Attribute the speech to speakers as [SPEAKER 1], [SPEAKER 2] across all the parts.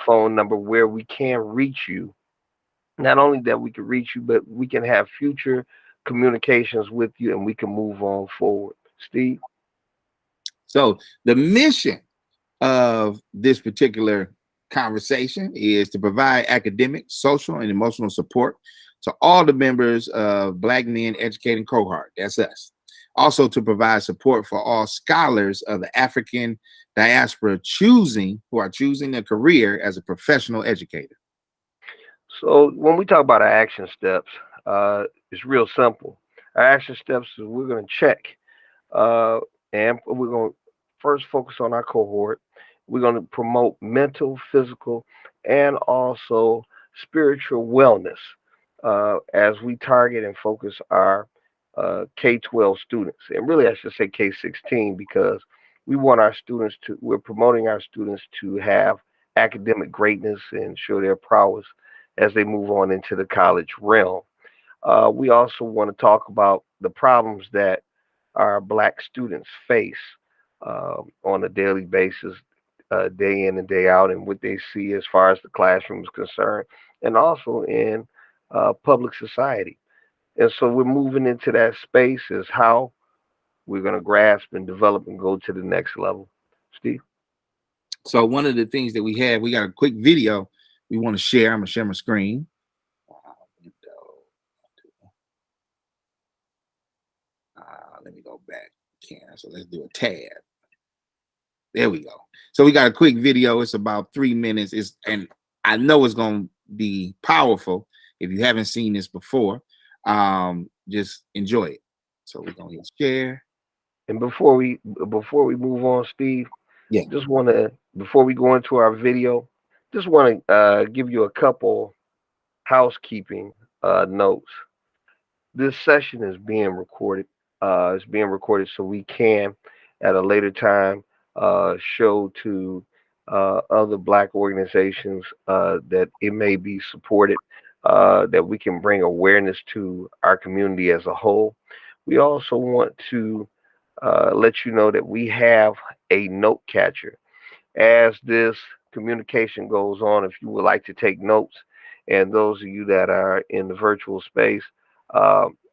[SPEAKER 1] phone number where we can reach you. Not only that we can reach you, but we can have future communications with you and we can move on forward. Steve?
[SPEAKER 2] So the mission of this particular conversation is to provide academic, social, and emotional support to all the members of Black Men Educating Cohort. That's us. Also to provide support for all scholars of the African diaspora who are choosing a career as a professional educator.
[SPEAKER 1] So when we talk about our action steps, it's real simple. Our action steps is we're going to check, uh, and we're going to first focus on our cohort. We're going to promote mental, physical, and also spiritual wellness as we target and focus our K-12 students, and really I should say K-16 because we're promoting our students to have academic greatness and show their prowess as they move on into the college realm. We also want to talk about the problems that our black students face on a daily basis, day in and day out, and what they see as far as the classroom is concerned, and also in public society. And so we're moving into that space is how we're going to grasp and develop and go to the next level. Steve?
[SPEAKER 2] So one of the things that we got a quick video we want to share. I'm gonna share my screen. Let me go back. So let's do a tab. There we go. So we got a quick video. It's about 3 minutes. And I know it's gonna be powerful if you haven't seen this before. Just enjoy it. So we're gonna hit share.
[SPEAKER 1] And before we move on, Steve,
[SPEAKER 2] Yeah.
[SPEAKER 1] just want to before we go into our video, just want to give you a couple housekeeping notes. This session is being recorded. It's being recorded so we can, at a later time, show to other Black organizations that it may be supported, that we can bring awareness to our community as a whole. We also want to let you know that we have a note catcher. As this communication goes on, if you would like to take notes, and those of you that are in the virtual space,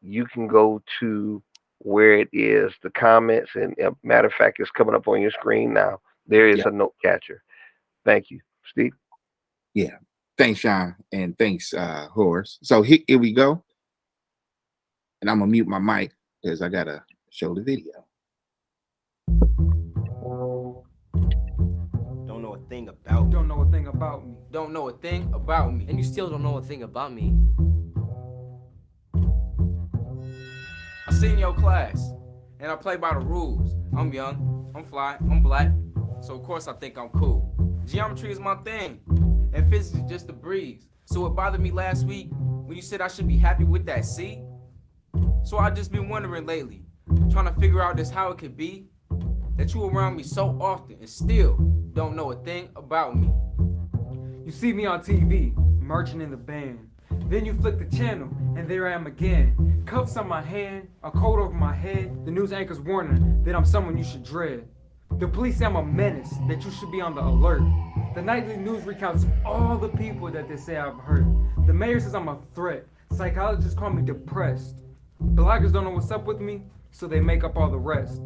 [SPEAKER 1] you can go to where it is the comments, and matter of fact, it's coming up on your screen now. There is
[SPEAKER 2] Yeah.
[SPEAKER 1] a note catcher. Thank you, Steve.
[SPEAKER 2] Yeah. Thanks, Sean, and thanks, Horace. So here we go. And I'm gonna mute my mic because I gotta show the video.
[SPEAKER 3] Don't know a thing about me.
[SPEAKER 4] Don't know a thing about me.
[SPEAKER 5] Don't know a thing about me.
[SPEAKER 6] And you still don't know a thing about me.
[SPEAKER 5] I sit in your class, and I play by the rules. I'm young, I'm fly, I'm black, so of course I think I'm cool. Geometry is my thing, and physics is just a breeze. So it bothered me last week when you said I should be happy with that C. So I just been wondering lately, trying to figure out just how it could be that you around me so often and still don't know a thing about me.
[SPEAKER 4] You see me on TV, marching in the band. Then you flick the channel, and there I am again. Cuffs on my hand, a coat over my head. The news anchor's warning that I'm someone you should dread. The police say I'm a menace, that you should be on the alert. The nightly news recounts all the people that they say I've hurt. The mayor says I'm a threat. Psychologists call me depressed. Bloggers don't know what's up with me, so they make up all the rest.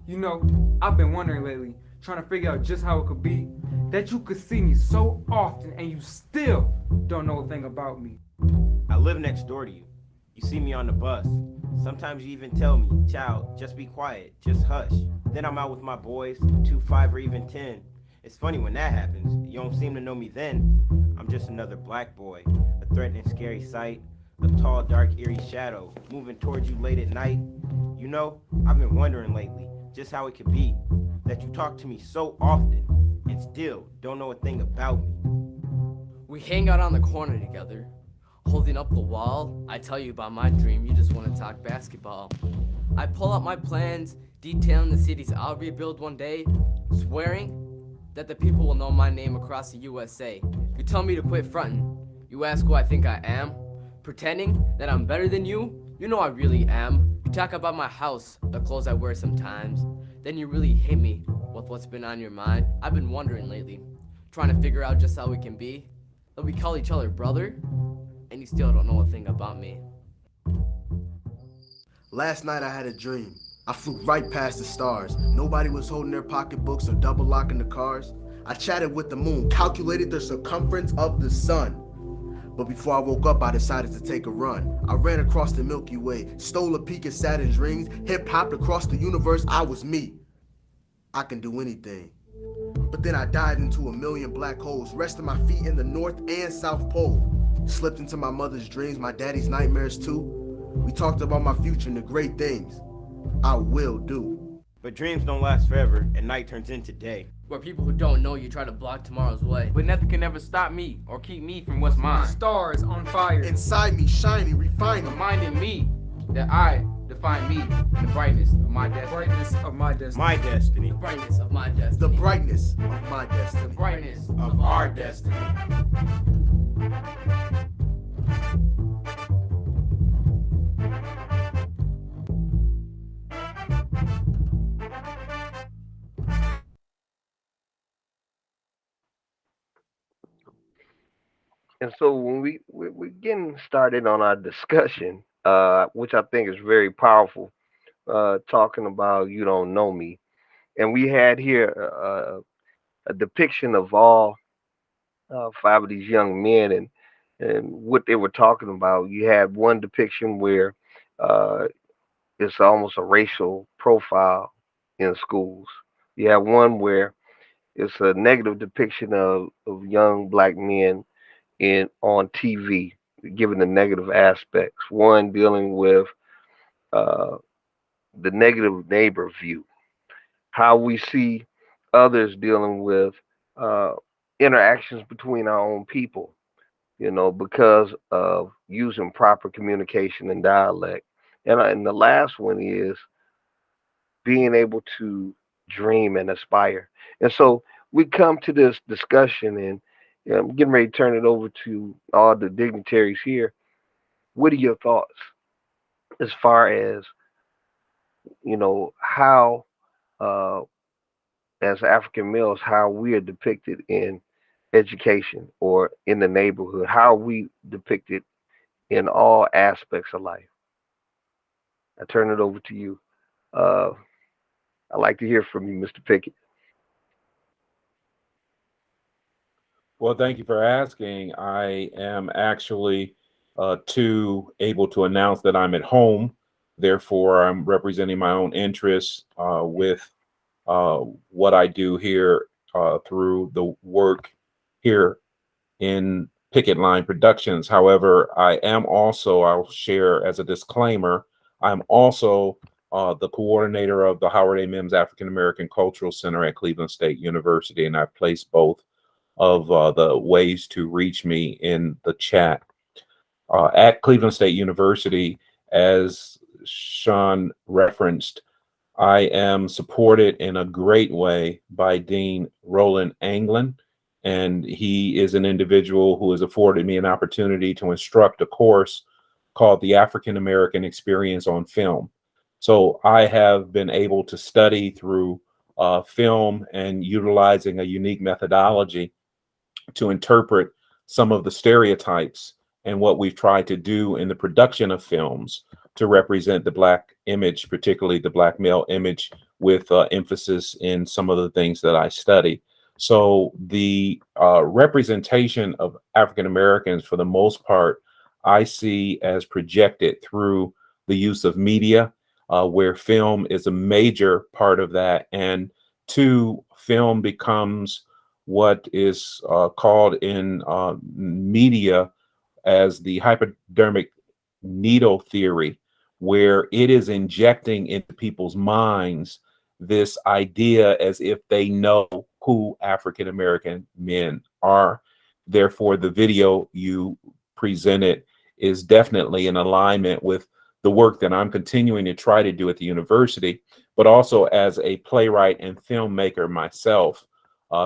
[SPEAKER 4] You know, I've been wondering lately, trying to figure out just how it could be that you could see me so often and you still don't know a thing about me.
[SPEAKER 3] I live next door to you. You see me on the bus. Sometimes you even tell me, child, just be quiet, just hush. Then I'm out with my boys, 2, 5, or even 10. It's funny when that happens. You don't seem to know me then. I'm just another black boy, a threatening, scary sight, a tall, dark, eerie shadow moving towards you late at night. You know, I've been wondering lately just how it could be that you talk to me so often and still don't know a thing about me.
[SPEAKER 6] We hang out on the corner together, holding up the wall. I tell you about my dream, you just want to talk basketball. I pull out my plans, detailing the cities I'll rebuild one day, swearing that the people will know my name across the USA. You tell me to quit fronting. You ask who I think I am, pretending that I'm better than you. You know I really am. You talk about my house, the clothes I wear sometimes. Then you really hit me with what's been on your mind. I've been wondering lately, trying to figure out just how we can be. Though we call each other brother, and you still don't know a thing about me.
[SPEAKER 7] Last night I had a dream. I flew right past the stars. Nobody was holding their pocketbooks or double locking the cars. I chatted with the moon, calculated the circumference of the sun. But before I woke up, I decided to take a run. I ran across the Milky Way, stole a peek at Saturn's rings, hip-hopped across the universe. I was me. I can do anything. But then I dived into a million black holes, rested my feet in the North and South Pole. Slipped into my mother's dreams, my daddy's nightmares too. We talked about my future and the great things I will do.
[SPEAKER 3] But dreams don't last forever, and night turns into day.
[SPEAKER 6] Where people who don't know you try to block tomorrow's way.
[SPEAKER 5] But nothing can ever stop me or keep me from what's mine.
[SPEAKER 4] Stars on fire.
[SPEAKER 7] Inside me, shining, refining.
[SPEAKER 5] Reminding me that I define me in the brightness of my destiny.
[SPEAKER 4] Brightness of my destiny.
[SPEAKER 3] My destiny.
[SPEAKER 6] The brightness of my destiny.
[SPEAKER 7] The brightness of my destiny.
[SPEAKER 5] The brightness
[SPEAKER 3] Of our destiny.
[SPEAKER 1] And so when we're getting started on our discussion, which I think is very powerful, talking about you don't know me, and we had here a depiction of all five of these young men and what they were talking about. You had one depiction where it's almost a racial profile in schools. You have one where it's a negative depiction of young black men on TV, given the negative aspects. One dealing with the negative neighbor view, how we see others dealing with interactions between our own people, because of using proper communication and dialect. And the last one is being able to dream and aspire. And so we come to this discussion, and I'm getting ready to turn it over to all the dignitaries here. What are your thoughts as far as, how, as African males, how we are depicted in education or in the neighborhood, how are we depicted in all aspects of life? I turn it over to you. I'd like to hear from you, Mr. Pickett.
[SPEAKER 8] Well, thank you for asking. I am actually able to announce that I'm at home. Therefore, I'm representing my own interests with what I do here through the work here in Picket Line Productions. However, I am also, I'll share as a disclaimer, I'm also the coordinator of the Howard A. Mims African American Cultural Center at Cleveland State University, and I've placed both of the ways to reach me in the chat. At Cleveland State University, as Sean referenced, I am supported in a great way by Dean Roland Anglin, and he is an individual who has afforded me an opportunity to instruct a course called the African American Experience on Film. So I have been able to study through film and utilizing a unique methodology to interpret some of the stereotypes and what we've tried to do in the production of films to represent the Black image, particularly the Black male image, with emphasis in some of the things that I study. So the representation of African Americans, for the most part, I see as projected through the use of media, where film is a major part of that. And two, film becomes what is called in media as the hypodermic needle theory, where it is injecting into people's minds this idea as if they know who African American men are. Therefore, the video you presented is definitely in alignment with the work that I'm continuing to try to do at the university, but also as a playwright and filmmaker myself,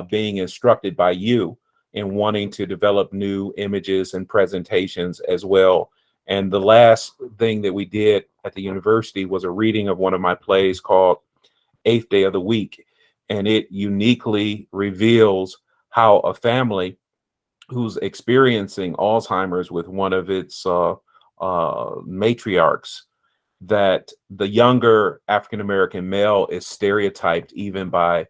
[SPEAKER 8] being instructed by you in wanting to develop new images and presentations as well. And the last thing that we did at the university was a reading of one of my plays called Eighth Day of the Week. And it uniquely reveals how a family who's experiencing Alzheimer's with one of its matriarchs, that the younger African-American male is stereotyped even by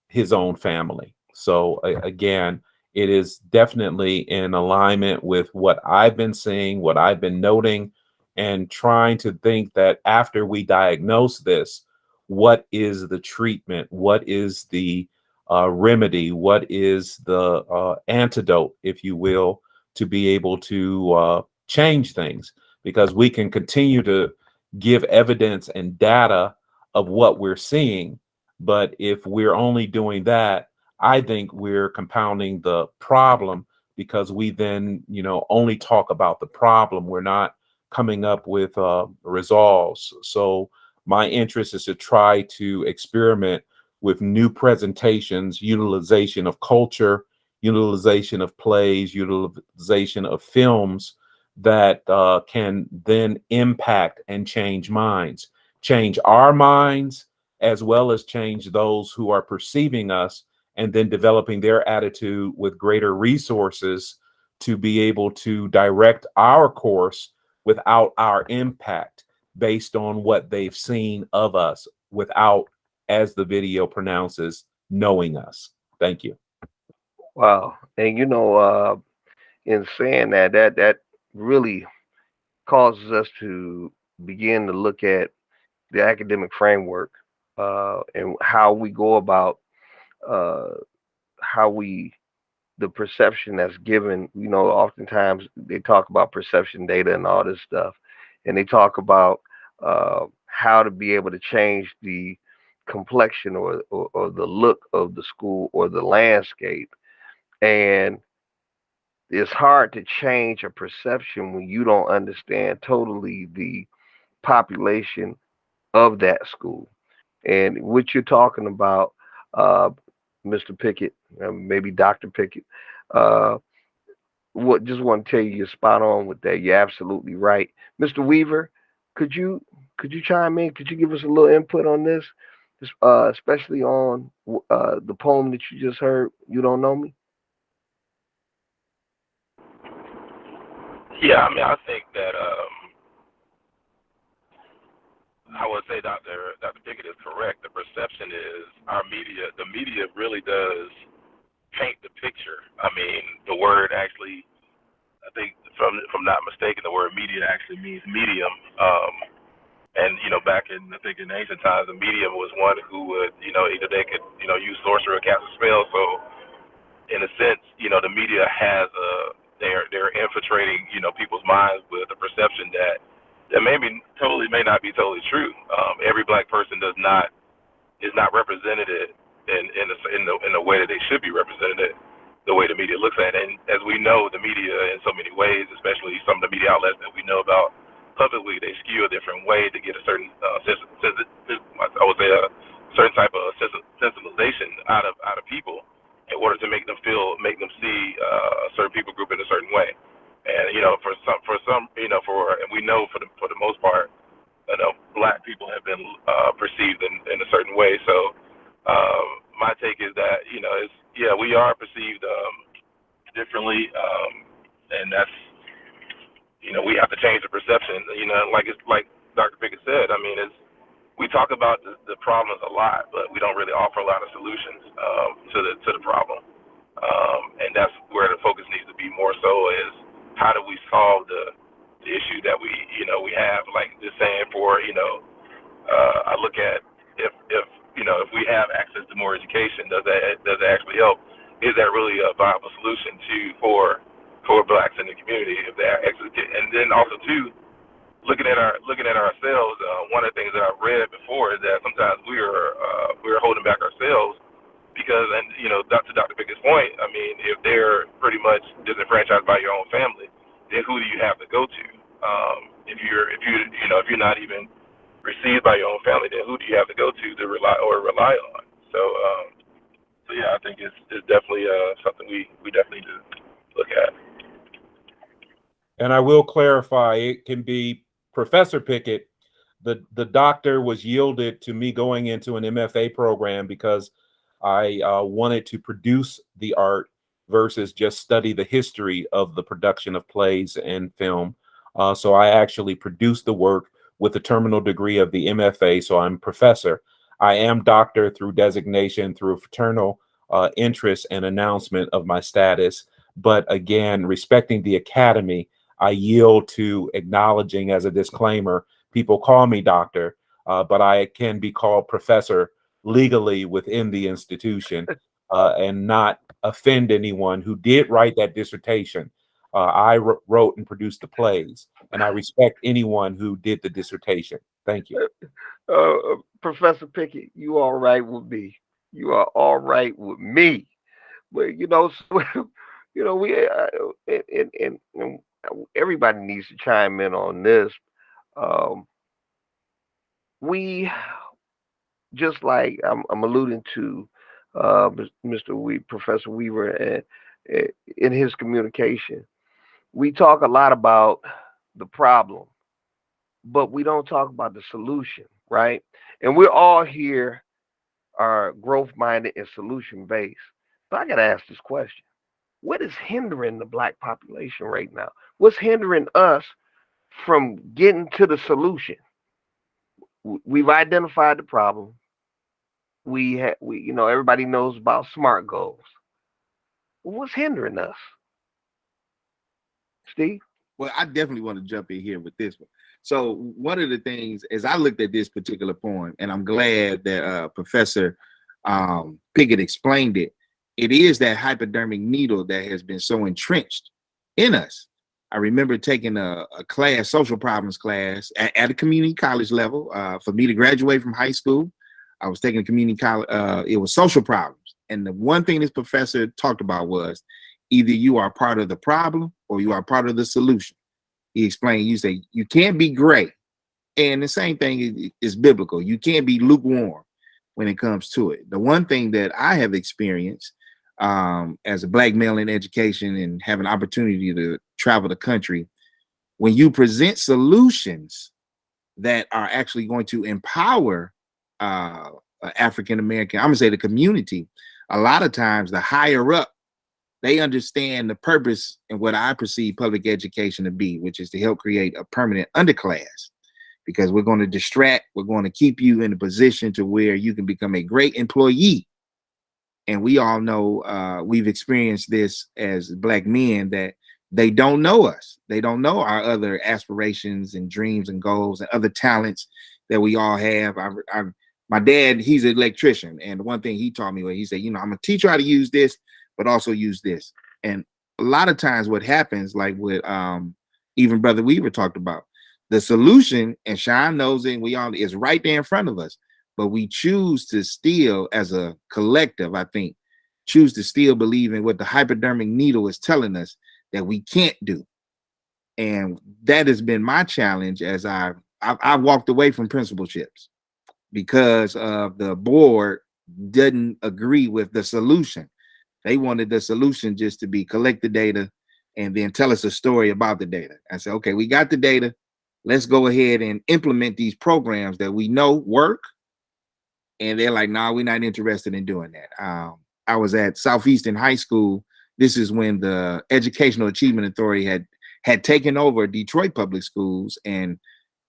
[SPEAKER 8] his own family. So again, it is definitely in alignment with what I've been seeing, what I've been noting, and trying to think that after we diagnose this, what is the treatment? What is the remedy? What is the antidote, if you will, to be able to change things? Because we can continue to give evidence and data of what we're seeing, but if we're only doing that, I think we're compounding the problem, because we then, only talk about the problem. We're not coming up with resolves. So my interest is to try to experiment with new presentations, utilization of culture, utilization of plays, utilization of films that can then impact and change minds, change our minds, as well as change those who are perceiving us, and then developing their attitude with greater resources to be able to direct our course without our impact, based on what they've seen of us, without, as the video pronounces, knowing us. Thank you.
[SPEAKER 1] Wow. And in saying that, that really causes us to begin to look at the academic framework, and how we go about, uh, how we the perception that's given. Oftentimes they talk about perception data and all this stuff, and they talk about how to be able to change the complexion, or the look of the school or the landscape. And it's hard to change a perception when you don't understand totally the population of that school. And what you're talking about, uh, Mr. Pickett, maybe Dr. Pickett, uh, what just want to tell you, you're spot on with that. You're absolutely right, Mr. Weaver. Could you chime in? Could you give us a little input on this, especially on the poem that you just heard? You don't know me.
[SPEAKER 9] Yeah, I mean, I think that I would say Dr. Pickett is correct. The perception is the media really does paint the picture. I mean, the word actually, I think, if I'm not mistaken, the word media actually means medium. And back in, I think, in ancient times, the medium was one who would, either they could, use sorcery or cast a spell. So in a sense, the media has they're infiltrating, people's minds with a perception that may not be totally true. Every black person is not represented in the way that they should be represented, the way the media looks at it. And as we know, the media in so many ways, especially some of the media outlets that we know about publicly, they skew a different way to get a certain I would say a certain type of sensibilization out of people, in order to make them see a certain people group in a certain way. And and we know for the most part, black people have been perceived in a certain way. So my take is that we are perceived differently, and that's we have to change the perception. Like Dr. Pickett said. I mean, we talk about the problems a lot, but we don't really offer a lot of solutions to the problem. And that's where the focus needs to be more so, is how do we solve the issue that we have. Like just saying, I look at if we have access to more education, does that actually help? Is that really a viable solution for blacks in the community if they have access? And then also too, looking at ourselves, one of the things that I've read before is that sometimes we're holding back ourselves because, and to Dr. Pickett's point, I mean, if they're pretty much disenfranchised by your own family, then who do you have to go to? If you're not even received by your own family, then who do you have to go to rely on? So yeah, I think it's definitely something we definitely need to look at.
[SPEAKER 8] And I will clarify, it can be Professor Pickett. The doctor was yielded to me going into an MFA program because I wanted to produce the art versus just study the history of the production of plays and film. So I actually produced the work with a terminal degree of the MFA. So I'm professor. I am doctor through designation through a fraternal interest and announcement of my status. But again, respecting the academy, I yield to acknowledging as a disclaimer, people call me doctor, but I can be called professor legally within the institution and not offend anyone who did write that dissertation. I wrote and produced the plays, and I respect anyone who did the dissertation. Thank you.
[SPEAKER 1] Professor Pickett, you all right with me? You are all right with me? But so, we and everybody needs to chime in on this. Um, we just like I'm alluding to Mr. Professor Weaver, and in his communication, we talk a lot about the problem, but we don't talk about the solution, right? And we're all here are growth minded and solution based. So I got to ask this question: what is hindering the black population right now? What's hindering us from getting to the solution? We've identified the problem. Everybody knows about SMART goals. What's hindering us, Steve?
[SPEAKER 2] Well, I definitely want to jump in here with this one. So one of the things, as I looked at this particular poem, and I'm glad that Professor Pickett explained it, it is that hypodermic needle that has been so entrenched in us. I remember taking a class, social problems class, at a community college level. For me to graduate from high school, I was taking a community college. It was social problems. And the one thing this professor talked about was either you are part of the problem or you are part of the solution. He explained, you say, you can't be gray. And the same thing is biblical. You can't be lukewarm when it comes to it. The one thing that I have experienced as a black male in education and have an opportunity to travel the country, when you present solutions that are actually going to empower African American, I'm gonna say the community, a lot of times the higher up, they understand the purpose and what I perceive public education to be, which is to help create a permanent underclass, because we're going to distract, we're going to keep you in a position to where you can become a great employee. And we all know, we've experienced this as black men, that they don't know us. They don't know our other aspirations and dreams and goals and other talents that we all have. My dad, he's an electrician. And one thing he taught me was, he said, I'm going to teach you how to use this, but also use this. And a lot of times what happens, like with even Brother Weaver talked about, the solution, and Sean knows it, and we all, is right there in front of us. But we choose to still, as a collective, I think, choose to still believe in what the hypodermic needle is telling us that we can't do. And that has been my challenge as I've walked away from principalships because of the board didn't agree with the solution. They wanted the solution just to be collect the data and then tell us a story about the data. I said, okay, we got the data. Let's go ahead and implement these programs that we know work. And they're like, no, we're not interested in doing that. I was at Southeastern High School. This is when the Educational Achievement Authority had taken over Detroit public schools and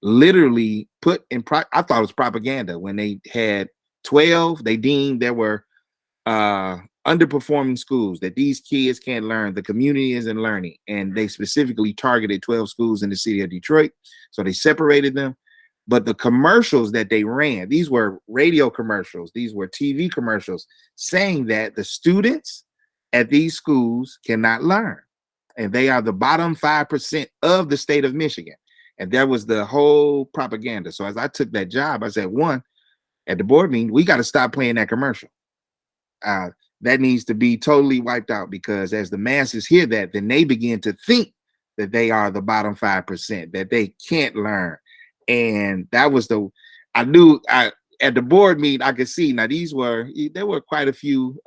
[SPEAKER 2] literally put in, I thought it was propaganda when they had 12, they deemed there were underperforming schools, that these kids can't learn, the community isn't learning. And they specifically targeted 12 schools in the city of Detroit. So they separated them. But the commercials that they ran, these were radio commercials, these were TV commercials saying that the students at these schools cannot learn. And they are the bottom 5% of the state of Michigan. And that was the whole propaganda. So as I took that job, I said, one, at the board meeting, we got to stop playing that commercial. That needs to be totally wiped out, because as the masses hear that, then they begin to think that they are the bottom 5%, that they can't learn. And that was at the board meeting, I could see, now there were quite a few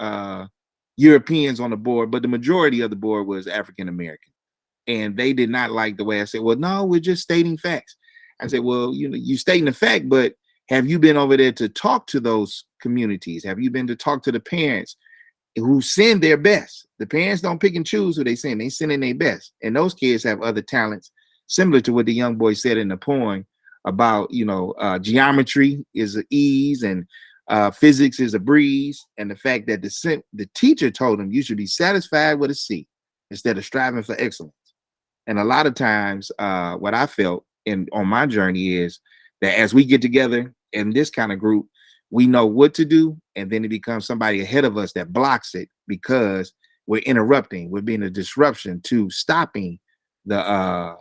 [SPEAKER 2] Europeans on the board, but the majority of the board was African American. And they did not like the way I said, well, no, we're just stating facts. I said, well, you stating the fact, but have you been over there to talk to those communities? Have you been to talk to the parents who send their best? The parents don't pick and choose who they send. They send in their best. And those kids have other talents, similar to what the young boy said in the poem about, geometry is an ease and physics is a breeze. And the fact that the teacher told him you should be satisfied with a C instead of striving for excellence. And a lot of times what I felt on my journey is that as we get together in this kind of group, we know what to do, and then it becomes somebody ahead of us that blocks it because we're interrupting. We're being a disruption to stopping the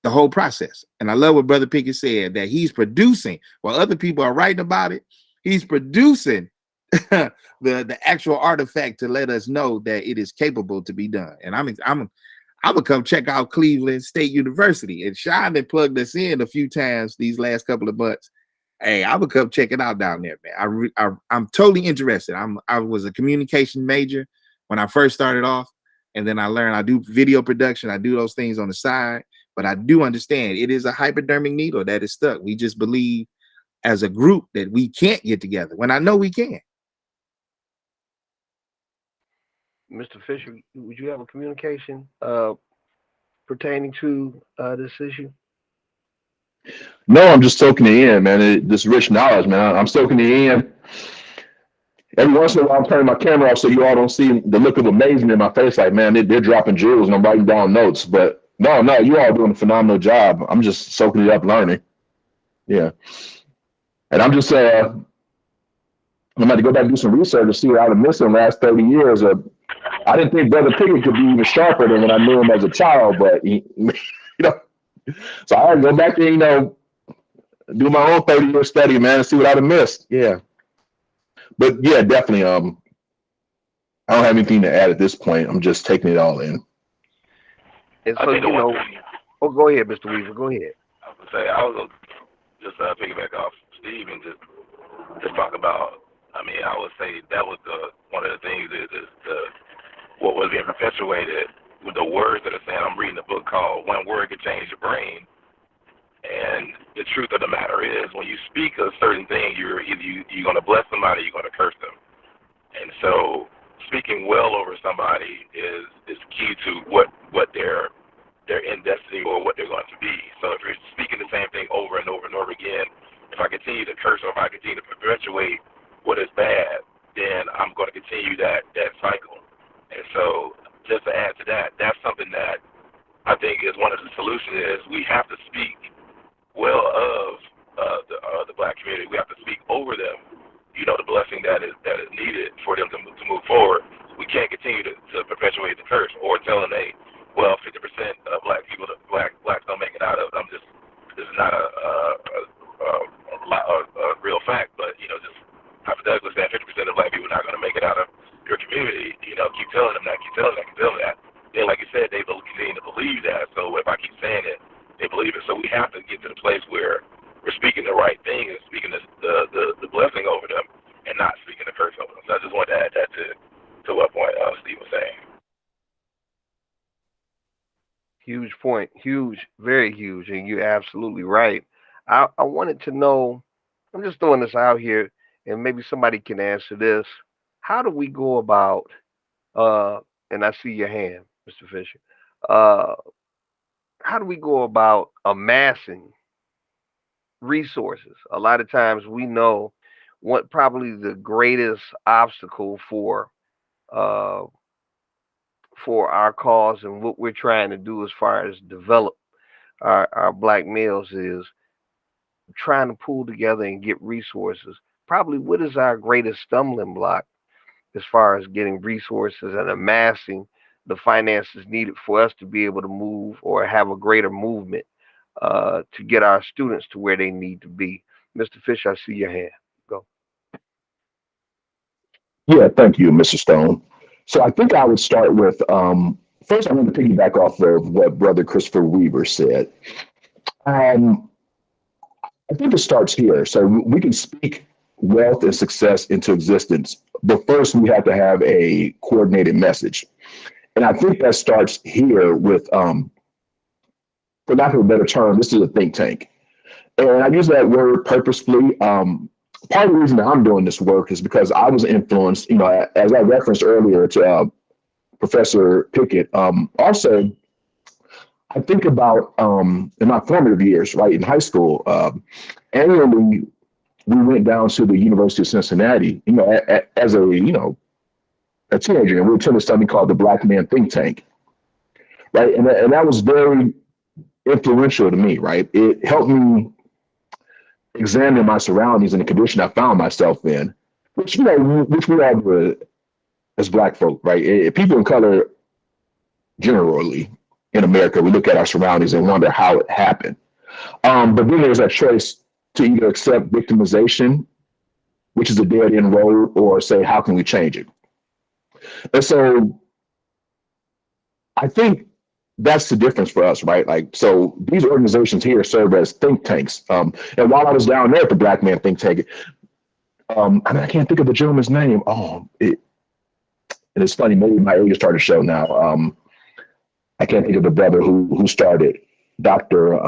[SPEAKER 2] whole process. And I love what Brother Pickett said, that he's producing while other people are writing about it. He's producing the actual artifact to let us know that it is capable to be done. And I'm gonna come check out Cleveland State University. And Sean had plugged us in a few times these last couple of months. Hey, I would come check it out down there, man. I'm totally interested. I was a communication major when I first started off, and then I learned I do video production. I do those things on the side, but I do understand it is a hypodermic needle that is stuck. We just believe as a group that we can't get together when I know we can.
[SPEAKER 1] Mr. Fisher, would you have a communication pertaining to this issue?
[SPEAKER 9] No, I'm just soaking it in, man. This rich knowledge, man. I'm soaking it in. Every once in a while, I'm turning my camera off so you all don't see the look of amazement in my face. Like, man, they're dropping jewels and I'm writing down notes. But no, you all doing a phenomenal job. I'm just soaking it up, learning. Yeah. And I'm just, I'm about to go back and do some research to see what I've missed in the last 30 years. I didn't think Brother Pickett could be even sharper than when I knew him as a child, but so I had to go back and, do my own 30-year study, man, and see what I'd have missed. Yeah. But yeah, definitely. I don't have anything to add at this point. I'm just taking it all in.
[SPEAKER 1] And so, go ahead, Mr. Weaver. Go ahead.
[SPEAKER 9] I was gonna say, I was just piggyback off Steve and just talk about. I mean, I would say that was one of the things is what was being perpetuated with the words that are saying. I'm reading a book called "One Word Can Change Your Brain," and the truth of the matter is, when you speak a certain thing, you're going to bless somebody, you're going to curse them, and so speaking well over somebody is key to what their in destiny or what they're going to be. So if you're speaking the same thing over and over and over again, if I continue to curse or if I continue to perpetuate what is bad, then I'm going to continue that cycle. And so just to add to that, that's something that I think is one of the solutions is we have to speak well of the Black community. We have to speak over them, the blessing that is needed for them to move forward. We can't continue to perpetuate the curse or tell them, hey, well, 50% of Black people, blacks don't make it out of it. This is not a real fact, but just hypothetically saying 50% of Black people are not going to make it out of your community. Keep telling them that, keep telling them that. Then, like you said, they continue to believe that. So if I keep saying it, they believe it. So we have to get to the place where we're speaking the right thing and speaking the blessing over them and not speaking the curse over them. So I just wanted to add that to what point Steve was saying.
[SPEAKER 1] Huge point. Huge, very huge. And you're absolutely right. I wanted to know, I'm just throwing this out here, and maybe somebody can answer this. How do we go about, and I see your hand, Mr. Fisher, how do we go about amassing resources? A lot of times we know what probably the greatest obstacle for our cause and what we're trying to do as far as develop our Black males is trying to pull together and get resources. Probably what is our greatest stumbling block as far as getting resources and amassing the finances needed for us to be able to move or have a greater movement to get our students to where they need to be. Mr. Fisher, I see your hand. Go.
[SPEAKER 9] Yeah, thank you, Mr. Stone. So I think I would start with, first I'm going to piggyback off of what Brother Christopher Weaver said. I think it starts here. So we can speak wealth and success into existence, but first we have to have a coordinated message. And I think that starts here with, for lack of a better term, this is a think tank. And I use that word purposefully.
[SPEAKER 10] part of the reason that I'm doing this work is because I was influenced, as I referenced earlier to Professor Pickett. Also, I think about in my formative years, right, in high school, annually we went down to the University of Cincinnati, as a teenager, and we attended something called the Black Man Think Tank, right, and that was very influential to me, right. It helped me examine my surroundings and the condition I found myself in, which we all do as Black folk, right. People of color generally in America, we look at our surroundings and wonder how it happened. But then there's that choice to either accept victimization, which is a dead end road, or say, how can we change it? And so I think that's the difference for us, right? Like, so these organizations here serve as think tanks. And while I was down there at the Black Man Think Tank, I can't think of the gentleman's name. And it's funny, maybe my age started to show now. I can't think of the brother who started, Dr.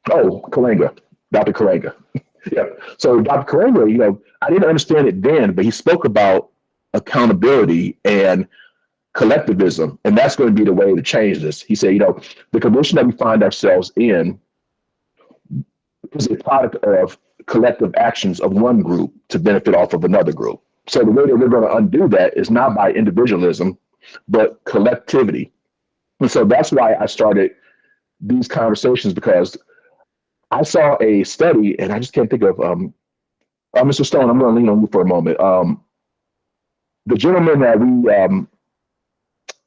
[SPEAKER 10] Kalenga, Dr. Kalenga. Yeah. So Dr. Kalenga, I didn't understand it then, but he spoke about accountability and collectivism, and that's going to be the way to change this. He said, the condition that we find ourselves in is a product of collective actions of one group to benefit off of another group. So the way that we're going to undo that is not by individualism, but collectivity. And so that's why I started these conversations, because I saw a study, and I just can't think of, Mr. Stone, I'm going to lean on you for a moment. The gentleman that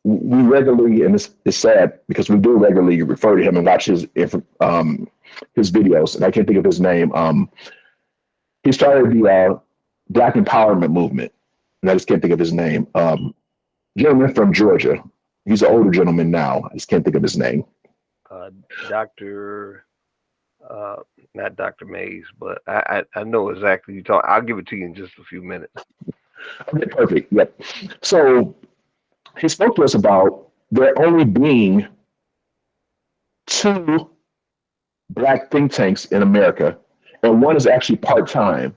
[SPEAKER 10] we regularly, and this is sad because we do regularly refer to him and watch his videos, and I can't think of his name. He started the Black Empowerment Movement, and I just can't think of his name. Gentleman from Georgia. He's an older gentleman now. I just can't think of his name.
[SPEAKER 1] Not Dr. Mays, but I know exactly you talk. I'll give it to you in just a few minutes.
[SPEAKER 10] Okay, perfect. Yep. So he spoke to us about there only being 2 Black think tanks in America, and one is actually part-time.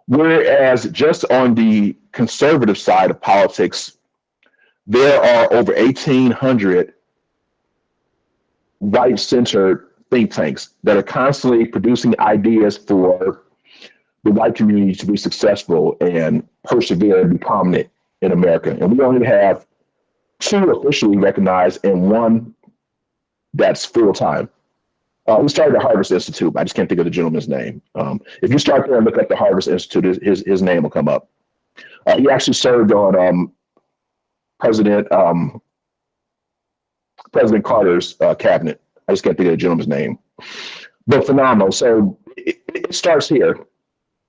[SPEAKER 10] Whereas just on the conservative side of politics, there are over 1,800 white-centered think tanks that are constantly producing ideas for the white community to be successful and persevere and be prominent in America. And we only have 2 officially recognized and 1 that's full-time. We started the Harvest Institute. I just can't think of the gentleman's name. If you start there and look at the Harvest Institute, his name will come up. He actually served on President Carter's cabinet. I just can't think of the gentleman's name. But phenomenal. So it starts here.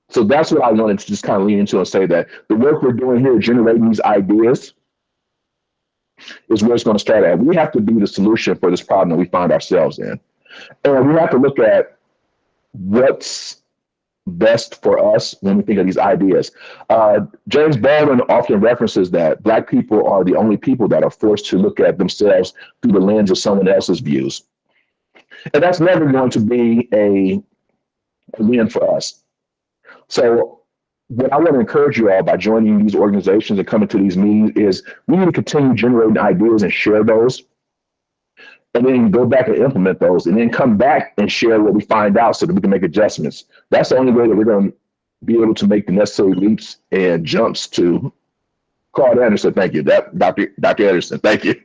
[SPEAKER 10] So that's what I wanted to just kind of lean into and say that the work we're doing here, generating these ideas, is where it's going to start at. We have to be the solution for this problem that we find ourselves in. And we have to look at what's best for us when we think of these ideas. James Baldwin often references that Black people are the only people that are forced to look at themselves through the lens of someone else's views. And that's never going to be a win for us. So what I want to encourage you all by joining these organizations and coming to these meetings is we need to continue generating ideas and share those, and then go back and implement those, and then come back and share what we find out so that we can make adjustments. That's the only way that we're going to be able to make the necessary leaps and jumps to Claude Anderson. Thank you. Dr. Anderson, thank you.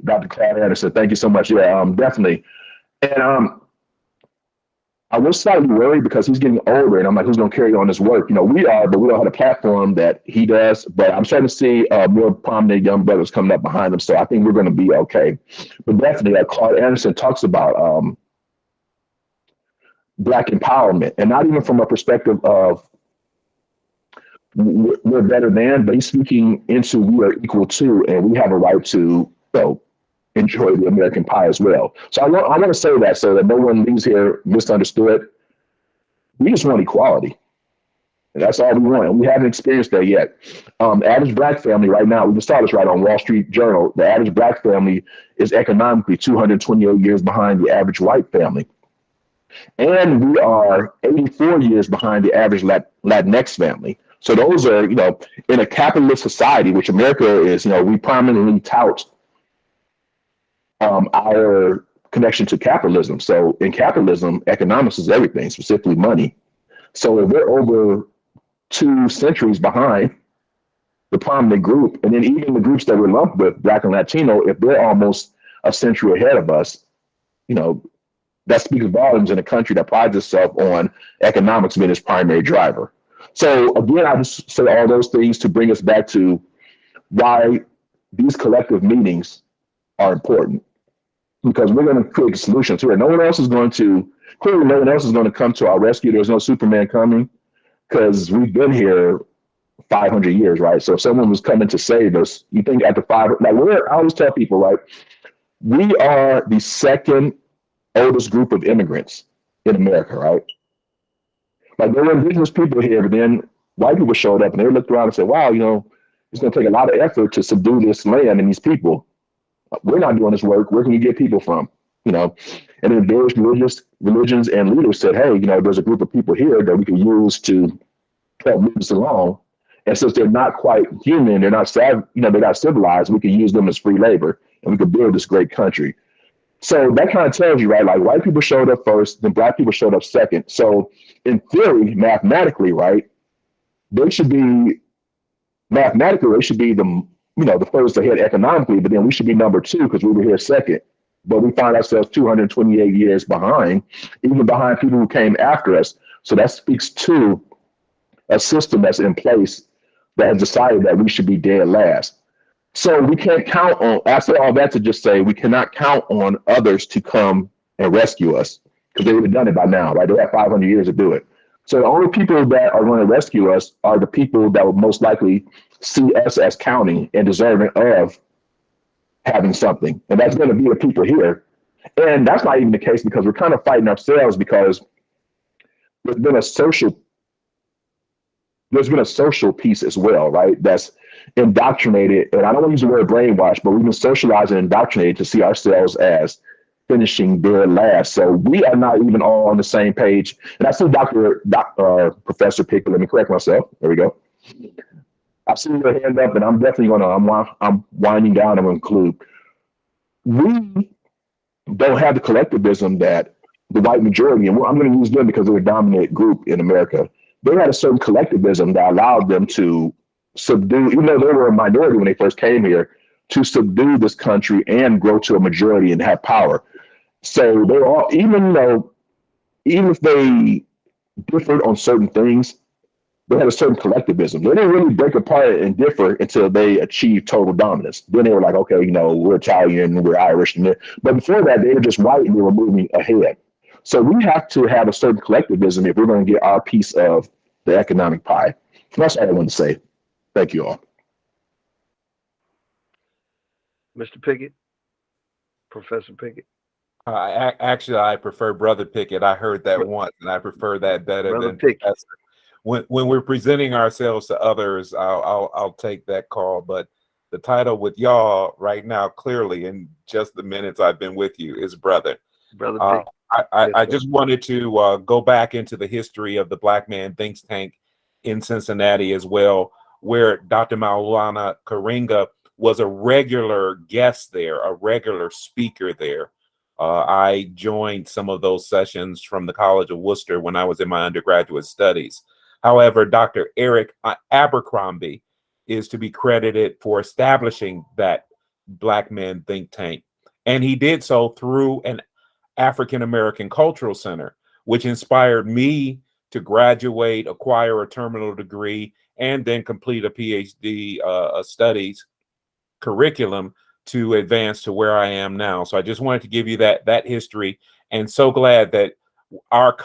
[SPEAKER 10] Dr. Claude Anderson, thank you so much. Yeah, definitely. And I was slightly worried because he's getting older, and I'm like, who's going to carry on this work? We are, but we don't have a platform that he does. But I'm starting to see more prominent young brothers coming up behind him, so I think we're going to be okay. But definitely, Claude Anderson talks about Black empowerment, and not even from a perspective of we're better than, but he's speaking into we are equal to, and we have a right to enjoy the American pie as well. So I want to say that so that no one leaves here misunderstood. We just want equality. And that's all we want. And we haven't experienced that yet. Average Black family right now, we just saw this right on Wall Street Journal. The average Black family is economically 228 years behind the average white family. And we are 84 years behind the average Latinx family. So those are, in a capitalist society, which America is, we prominently tout our connection to capitalism. So in capitalism, economics is everything, specifically money. So if we're over 2 centuries behind the prominent group, and then even the groups that we're lumped with, Black and Latino, if they're almost a century ahead of us, that speaks volumes in a country that prides itself on economics being its primary driver. So again, I just say all those things to bring us back to why these collective meetings are important, because we're going to create solutions here. No one else is going to come to our rescue. There's no Superman coming, because we've been here 500 years, right? So if someone was coming to save us, you think after I always tell people, right, we are the second oldest group of immigrants in America, right? Like, there were indigenous people here, but then white people showed up and they looked around and said, wow, it's going to take a lot of effort to subdue this land and these people. We're not doing this work. Where can we get people from? And then various religions and leaders said, hey, there's a group of people here that we can use to help move us along. And since they're not quite human, they're not they're not civilized, we can use them as free labor and we can build this great country. So that kind of tells you, right? Like, white people showed up first, then Black people showed up second. So in theory, mathematically, right, they should be the first ahead economically, but then we should be number 2 because we were here second. But we find ourselves 228 years behind, even behind people who came after us. So that speaks to a system that's in place that has decided that we should be dead last. So we can't count on, I say all that to just say we cannot count on others to come and rescue us, because they would have done it by now, right? They have 500 years to do it. So the only people that are going to rescue us are the people that will most likely see us as counting and deserving of having something. And that's going to be the people here. And that's not even the case, because we're kind of fighting ourselves, because there's been a social piece as well, right? That's indoctrinated, and I don't want to use the word brainwash, but we've been socialized and indoctrinated to see ourselves as finishing dead last. So we are not even all on the same page. And I see Professor Pickett. Let me correct myself. There we go. I see your hand up, and I'm definitely I'm winding down and conclude. We don't have the collectivism that the white majority, and I'm going to use them because they're a dominant group in America. They had a certain collectivism that allowed them to subdue, even though they were a minority when they first came here, to subdue this country and grow to a majority and have power. So they all, even if they differed on certain things, they had a certain collectivism. They didn't really break apart and differ until they achieved total dominance. Then they were like, okay, we're Italian, we're Irish, but before that, they were just white and they were moving ahead. So we have to have a certain collectivism if we're going to get our piece of the economic pie. That's all I want to say. Thank you all.
[SPEAKER 1] Mr. Pickett, Professor Pickett.
[SPEAKER 8] I prefer Brother Pickett. I heard that once, and I prefer that better
[SPEAKER 1] Brother
[SPEAKER 8] than
[SPEAKER 1] Pickett.
[SPEAKER 8] Professor. When we're presenting ourselves to others, I'll take that call. But the title with y'all right now, clearly, in just the minutes I've been with you, is Brother.
[SPEAKER 1] Brother Pickett.
[SPEAKER 8] I just wanted to go back into the history of the Black Man Think Tank in Cincinnati as well, where Dr. Maulana Karinga was a regular guest there, a regular speaker there. I joined some of those sessions from the College of Worcester when I was in my undergraduate studies. However, Dr. Eric Abercrombie is to be credited for establishing that Black Man Think Tank. And he did so through an African-American Cultural Center, which inspired me to graduate, acquire a terminal degree, and then complete a PhD studies curriculum to advance to where I am now. So I just wanted to give you that history, and so glad that our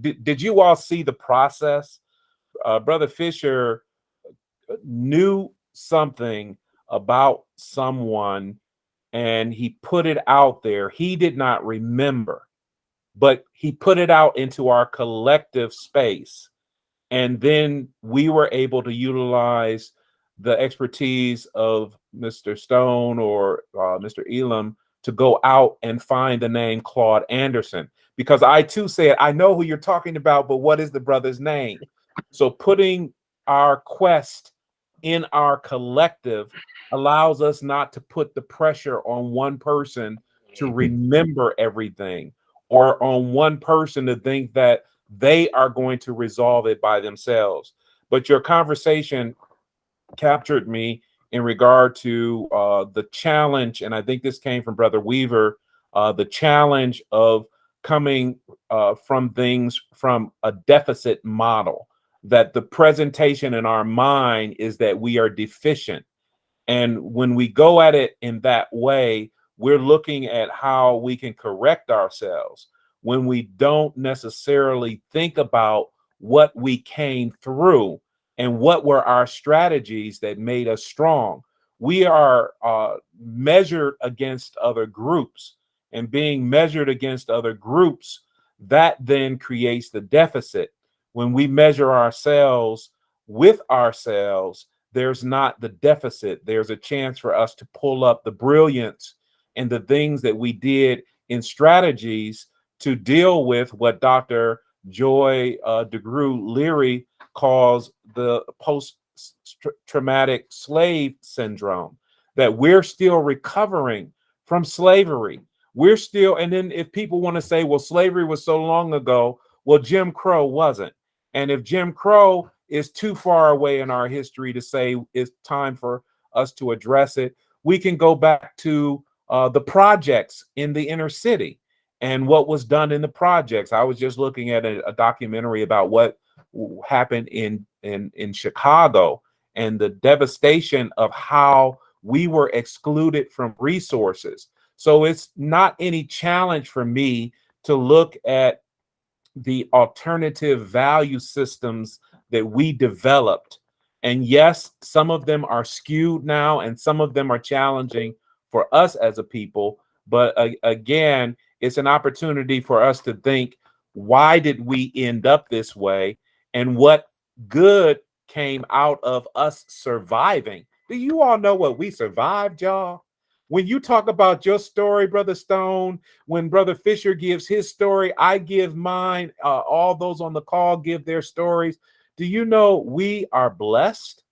[SPEAKER 8] did you all see the process? Brother Fisher knew something about someone and he put it out there. He did not remember, but he put it out into our collective space. And then we were able to utilize the expertise of Mr. Stone or Mr. Elam to go out and find the name Claude Anderson, because I too said, I know who you're talking about, but what is the brother's name? So putting our quest in our collective allows us not to put the pressure on one person to remember everything, or on one person to think that they are going to resolve it by themselves. But your conversation captured me in regard to the challenge, and I think this came from Brother Weaver, the challenge of coming from things from a deficit model, that the presentation in our mind is that we are deficient. And when we go at it in that way, we're looking at how we can correct ourselves when we don't necessarily think about what we came through and what were our strategies that made us strong. We are measured against other groups, and being measured against other groups, that then creates the deficit. When we measure ourselves with ourselves, there's not the deficit. There's a chance for us to pull up the brilliance and the things that we did in strategies to deal with what Dr. Joy DeGruy Leary calls the post-traumatic slave syndrome, that we're still recovering from slavery. We're still, and then if people want to say, well, slavery was so long ago, well, Jim Crow wasn't. And if Jim Crow is too far away in our history to say it's time for us to address it, we can go back to the projects in the inner city and what was done in the projects. I was just looking at a documentary about what happened in Chicago and the devastation of how we were excluded from resources. So it's not any challenge for me to look at the alternative value systems that we developed. And yes, some of them are skewed now and some of them are challenging for us as a people. But again, it's an opportunity for us to think, why did we end up this way? And what good came out of us surviving? Do you all know what we survived, y'all? When you talk about your story, Brother Stone, when Brother Fisher gives his story, I give mine. All those on the call give their stories. Do you know we are blessed?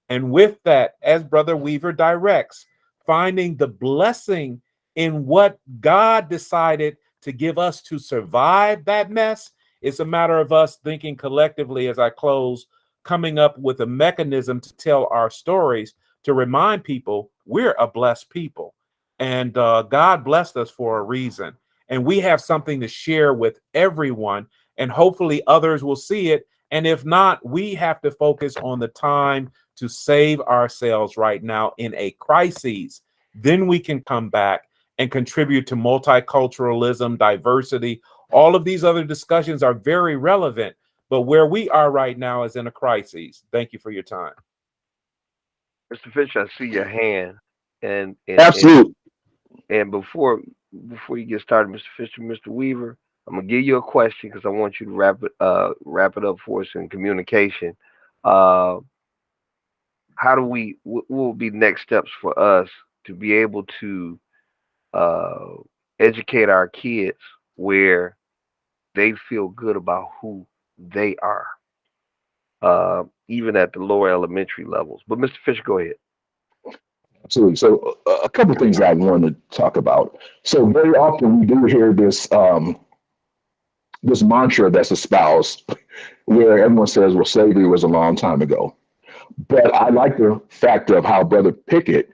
[SPEAKER 8] And with that, as Brother Weaver directs, finding the blessing in what God decided to give us to survive that mess. It's a matter of us thinking collectively, as I close, coming up with a mechanism to tell our stories, to remind people we're a blessed people. And God blessed us for a reason. And we have something to share with everyone. And hopefully others will see it. And if not, we have to focus on the time to save ourselves right now in a crisis. Then we can come back and contribute to multiculturalism, diversity. All of these other discussions are very relevant. But where we are right now is in a crisis. Thank you for your time.
[SPEAKER 1] Mr. Fisher, I see your hand.
[SPEAKER 10] Absolutely.
[SPEAKER 1] And before you get started, Mr. Fisher, Mr. Weaver, I'm gonna give you a question because I want you to wrap it up for us in communication. How do what will be next steps for us to be able to educate our kids where they feel good about who they are, even at the lower elementary levels? But Mr. Fisher, go ahead.
[SPEAKER 10] Absolutely. So a couple of things I want to talk about. So very often we do hear this this mantra that's espoused where everyone says, well, slavery was a long time ago. But I like the fact of how Brother Pickett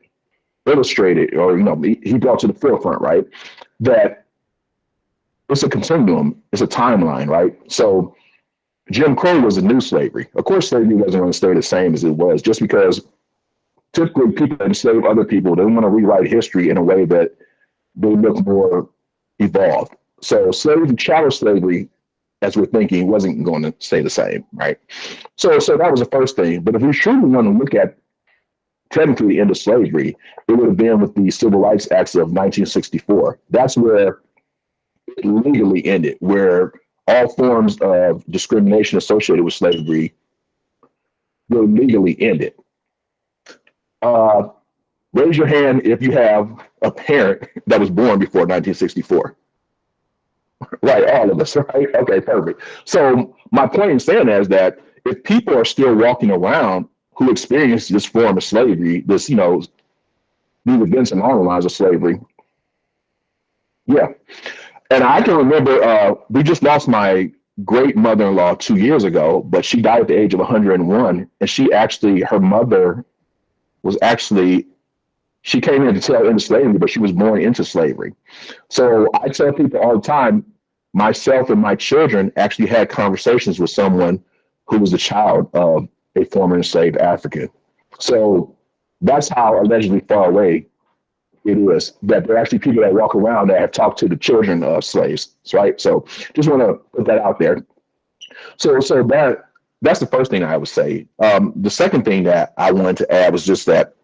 [SPEAKER 10] illustrated, or he brought to the forefront, right, that it's a continuum, it's a timeline, right? So Jim Crow was a new slavery. Of course, slavery wasn't going to stay the same as it was, just because typically people that enslave other people, they want to rewrite history in a way that they look more evolved. So slavery, chattel slavery, as we're thinking, wasn't going to stay the same, right? So that was the first thing. But if we truly want to look at technically the end of slavery, it would have been with the Civil Rights Acts of 1964. That's where it legally ended, where all forms of discrimination associated with slavery were legally ended. Raise your hand if you have a parent that was born before 1964. Right, all of us, right? Okay, perfect. So my point in saying that is that if people are still walking around who experienced this form of slavery, this, these events along the lines of slavery, yeah. And I can remember we just lost my great mother-in-law 2 years ago, but she died at the age of 101. And her mother was actually, she came in to tell into slavery, but she was born into slavery. So I tell people all the time, myself and my children actually had conversations with someone who was a child of a former enslaved African. So that's how allegedly far away it is that there are actually people that walk around that have talked to the children of slaves, right? So just want to put that out there. So that's the first thing I would say. The second thing that I wanted to add was just that.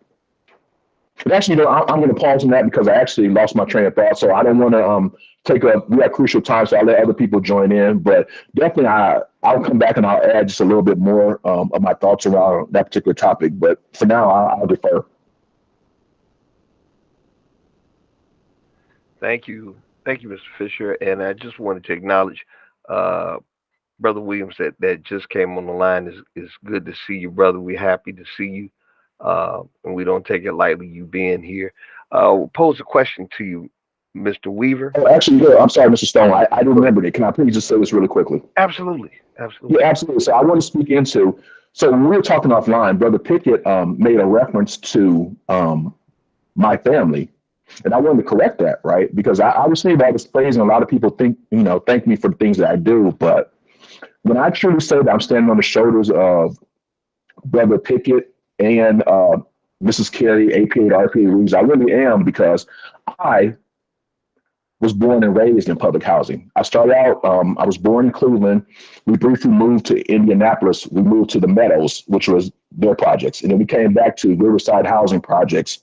[SPEAKER 10] And actually, I'm going to pause on that because I actually lost my train of thought. So I don't want to take up. We have crucial time, so I'll let other people join in. But definitely, I'll come back and I'll add just a little bit more of my thoughts around that particular topic. But for now, I'll defer.
[SPEAKER 1] Thank you, Mr. Fisher. And I just wanted to acknowledge Brother Williams that just came on the line. Is good to see you, brother. We're happy to see you, and we don't take it lightly you being here. We'll pose a question to you, Mr. Weaver.
[SPEAKER 10] Oh, actually, yeah, I'm sorry, Mr. Stone. I remembered it. Can I please just say this really quickly?
[SPEAKER 1] Absolutely, absolutely.
[SPEAKER 10] Yeah, absolutely. So I want to speak into. So when we were talking offline, Brother Pickett made a reference to my family. And I wanted to correct that, right? Because I receive all this praise, and a lot of people thank me for the things that I do. But when I truly say that I'm standing on the shoulders of Brother Pickett and Mrs. Carey, AP and RP Reeves, I really am, because I was born and raised in public housing. I started out, I was born in Cleveland. We briefly moved to Indianapolis. We moved to the Meadows, which was their projects. And then we came back to Riverside Housing Projects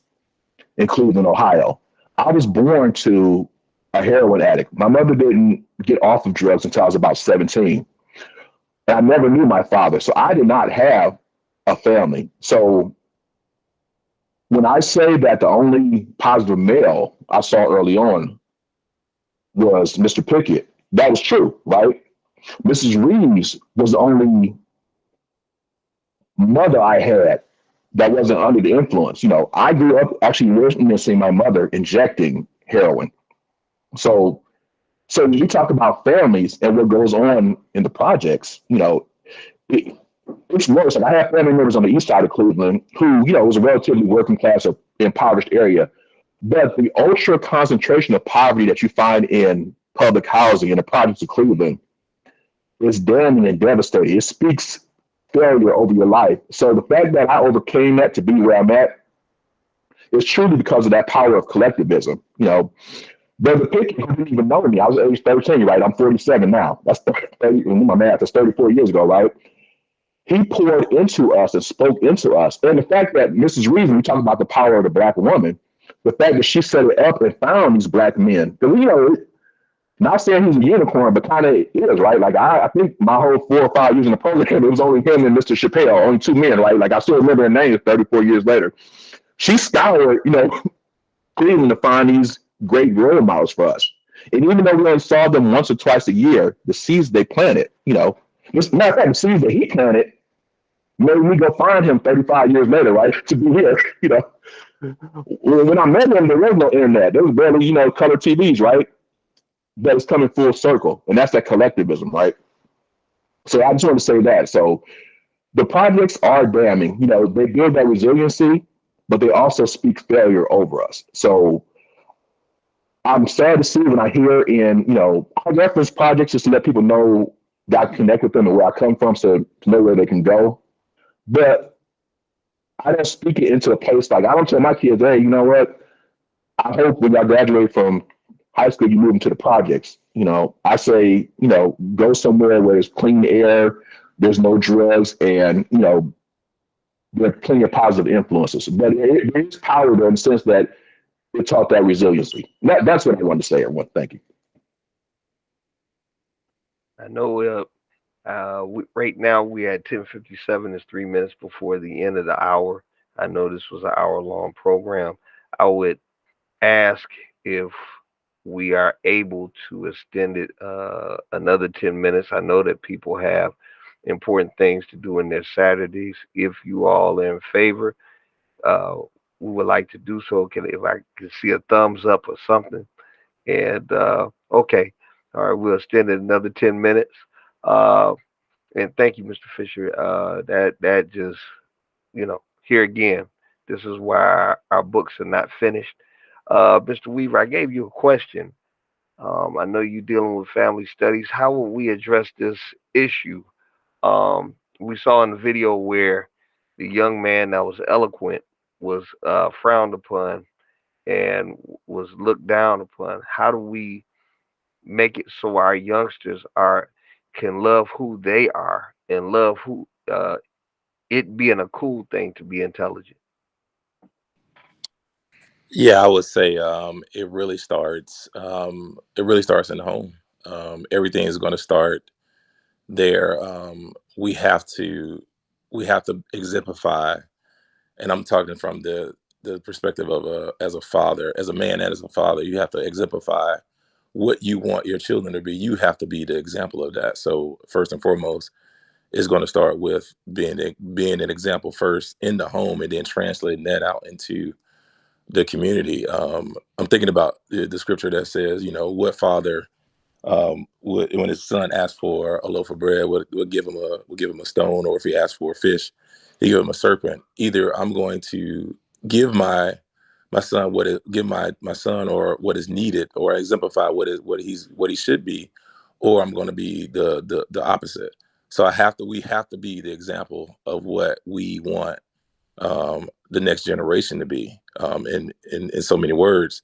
[SPEAKER 10] in Cleveland, Ohio. I was born to a heroin addict. My mother didn't get off of drugs until I was about 17. And I never knew my father. So I did not have a family. So when I say that the only positive male I saw early on was Mr. Pickett, that was true, right? Mrs. Reeves was the only mother I had that wasn't under the influence. I grew up actually witnessing my mother injecting heroin. So when you talk about families and what goes on in the projects, it's worse. Like, I have family members on the east side of Cleveland who, was a relatively working class or impoverished area. But the ultra concentration of poverty that you find in public housing in the projects of Cleveland is damning and devastating. It speaks failure over your life. So the fact that I overcame that to be where I'm at is truly because of that power of collectivism. Brother Pickett, who didn't even know me, I was at age 13, right? I'm 47 now. That's 30, my math, that's 34 years ago, right? He poured into us and spoke into us. And the fact that Mrs. Reeves, when we talk about the power of the Black woman, the fact that she set it up and found these Black men, because, not saying he's a unicorn, but kind of is, right? Like, I think my whole 4 or 5 years in the program, it was only him and Mr. Chappelle, only 2 men, right? Like, I still remember their names 34 years later. She scoured, Cleveland to find these great role models for us. And even though we only saw them once or twice a year, the seeds they planted, matter of fact, the seeds that he planted made me go find him 35 years later, right? To be here, When I met him, there was no internet. There was barely, color TVs, right? But it's coming full circle. And that's that collectivism, right? So I just want to say that. So the projects are damning. They build that resiliency, but they also speak failure over us. So I'm sad to see when I hear I reference projects just to let people know that I connect with them and where I come from, so to know where they can go. But I don't speak it into a place like, I don't tell my kids, hey, you know what? I hope when y'all graduate from high school, you move into the projects. I say, go somewhere where there's clean air, there's no drugs, and, there are plenty of positive influences. But there is power there in the sense that it taught that resiliency. That's what I wanted to say, everyone. Thank you.
[SPEAKER 1] I know right now we at 10:57. It's 3 minutes before the end of the hour. I know this was an hour-long program. I would ask if we are able to extend it another 10 minutes. I know that people have important things to do in their Saturdays. If you all are in favor, uh, we would like to do so. If I can see a thumbs up or something. And okay, all right, we'll extend it another 10 minutes. Uh, and thank you, Mr. Fisher. That just, here again, this is why our books are not finished. Mr. Weaver, I gave you a question. I know you're dealing with family studies. How will we address this issue? We saw in the video where the young man that was eloquent was frowned upon and was looked down upon. How do we make it so our youngsters are can love who they are and love who it being a cool thing to be intelligent?
[SPEAKER 9] Yeah, I would say it really starts. It really starts in the home. Everything is going to start there. We have to exemplify, and I'm talking from the perspective of as a father, as a man, and as a father. You have to exemplify what you want your children to be. You have to be the example of that. So first and foremost, it's going to start with being an example first in the home, and then translating that out into the community. I'm thinking about the scripture that says, what father would, when his son asked for a loaf of bread, would give him a stone, or if he asked for a fish, he give him a serpent. Either I'm going to give my son my son or what is needed, or exemplify what he should be, or I'm going to be the opposite. So we have to be the example of what we want the next generation to be, in so many words.